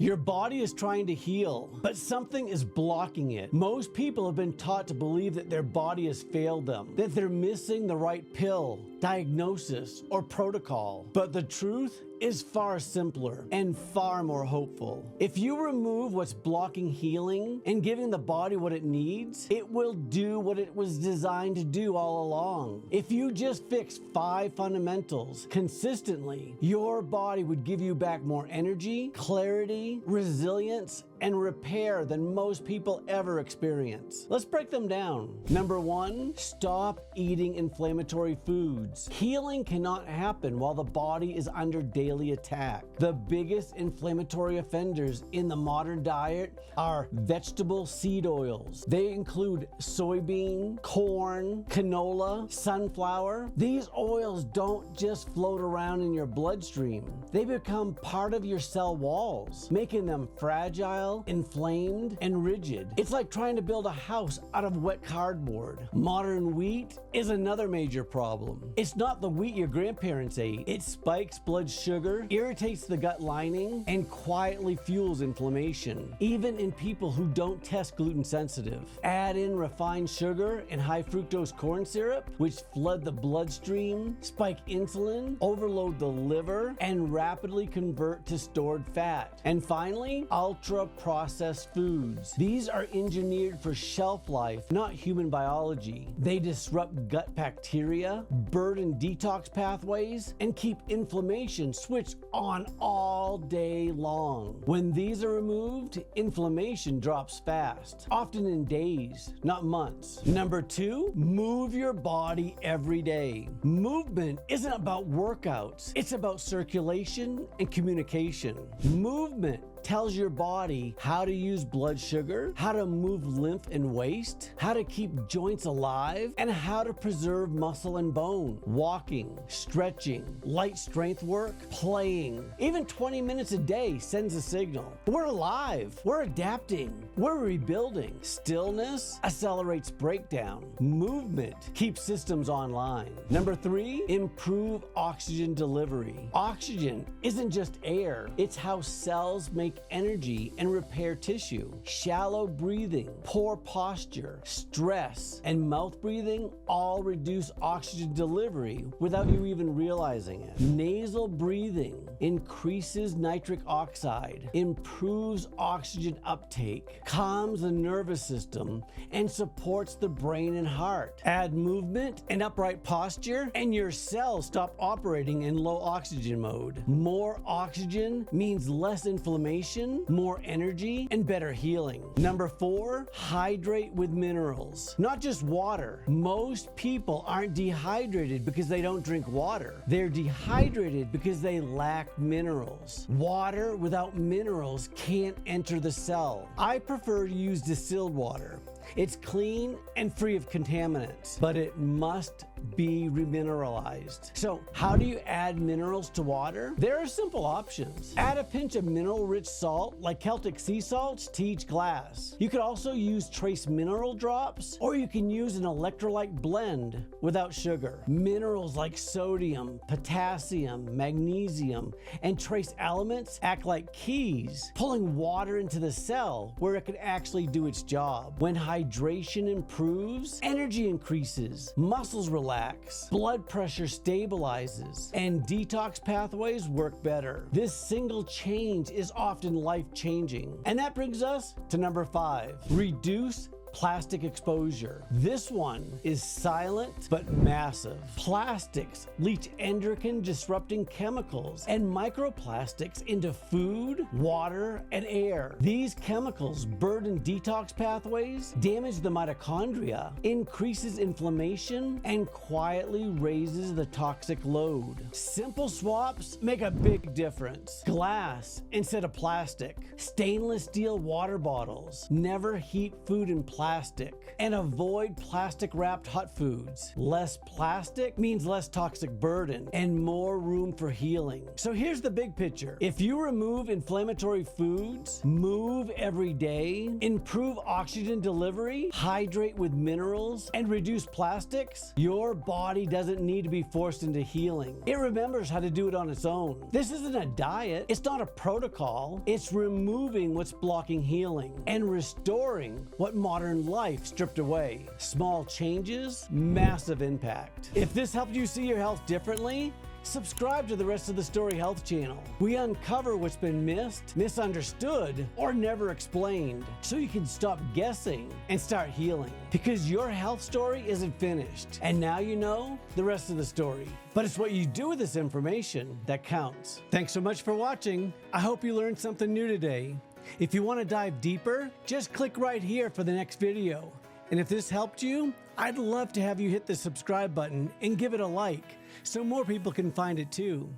Your body is trying to heal, but something is blocking it. Most people have been taught to believe that their body has failed them, that they're missing the right pill, diagnosis, or protocol. But the truth is far simpler and far more hopeful. If you remove what's blocking healing and giving the body what it needs, it will do what it was designed to do all along. If you just fix 5 fundamentals consistently, your body would give you back more energy, clarity, resilience, and repair than most people ever experience. Let's break them down. Number 1, stop eating inflammatory foods. Healing cannot happen while the body is under daily attack. The biggest inflammatory offenders in the modern diet are vegetable seed oils. They include soybean, corn, canola, sunflower. These oils don't just float around in your bloodstream. They become part of your cell walls, making them fragile, inflamed, and rigid. It's like trying to build a house out of wet cardboard. Modern wheat is another major problem. It's not the wheat your grandparents ate. It spikes blood sugar, irritates the gut lining, and quietly fuels inflammation, even in people who don't test gluten sensitive. Add in refined sugar and high fructose corn syrup, which flood the bloodstream, spike insulin, overload the liver, and rapidly convert to stored fat. And finally, ultra-processed foods. These are engineered for shelf life, not human biology. They disrupt gut bacteria, burden detox pathways, and keep inflammation switched on all day long. When these are removed, inflammation drops fast, often in days, not months. Number 2, move your body every day. Movement isn't about workouts. It's about circulation and communication. Movement tells your body how to use blood sugar, how to move lymph and waste, how to keep joints alive, and how to preserve muscle and bone. Walking, stretching, light strength work, playing, even 20 minutes a day sends a signal. We're alive, we're adapting, we're rebuilding. Stillness accelerates breakdown. Movement keeps systems online. Number 3, improve oxygen delivery. Oxygen isn't just air, it's how cells make energy and repair tissue. Shallow breathing, poor posture, stress, and mouth breathing all reduce oxygen delivery without you even realizing it. Nasal breathing increases nitric oxide, improves oxygen uptake, calms the nervous system, and supports the brain and heart. Add movement and upright posture, and your cells stop operating in low oxygen mode. More oxygen means less inflammation, more energy, and better healing. Number 4, hydrate with minerals. Not just water. Most people aren't dehydrated because they don't drink water. They're dehydrated because they lack minerals. Water without minerals can't enter the cell. I prefer to use distilled water. It's clean and free of contaminants, but it must be remineralized. So how do you add minerals to water? There are simple options. Add a pinch of mineral-rich salt like Celtic sea salts to each glass. You could also use trace mineral drops, or you can use an electrolyte blend without sugar. Minerals like sodium, potassium, magnesium, and trace elements act like keys, pulling water into the cell where it can actually do its job. When hydration improves, energy increases, muscles relax, blood pressure stabilizes, and detox pathways work better. This single change is often life-changing. And that brings us to number 5, reduce plastic exposure. This one is silent but massive. Plastics leach endocrine disrupting chemicals and microplastics into food, water, and air. These chemicals burden detox pathways, damage the mitochondria, increases inflammation, and quietly raises the toxic load. Simple swaps make a big difference. Glass instead of plastic. Stainless steel water bottles. Never heat food in plastic plastic. And avoid plastic-wrapped hot foods. Less plastic means less toxic burden and more room for healing. So here's the big picture. If you remove inflammatory foods, move every day, improve oxygen delivery, hydrate with minerals, and reduce plastics, your body doesn't need to be forced into healing. It remembers how to do it on its own. This isn't a diet. It's not a protocol. It's removing what's blocking healing and restoring what modern life stripped away. Small changes, massive impact. If this helped you see your health differently, subscribe to the Rest of the Story Health channel. We uncover what's been missed, misunderstood, or never explained, so you can stop guessing and start healing. Because your health story isn't finished, and now you know the rest of the story. But it's what you do with this information that counts. Thanks so much for watching. I hope you learned something new today. If you want to dive deeper, just click right here for the next video. And if this helped you, I'd love to have you hit the subscribe button and give it a like so more people can find it too.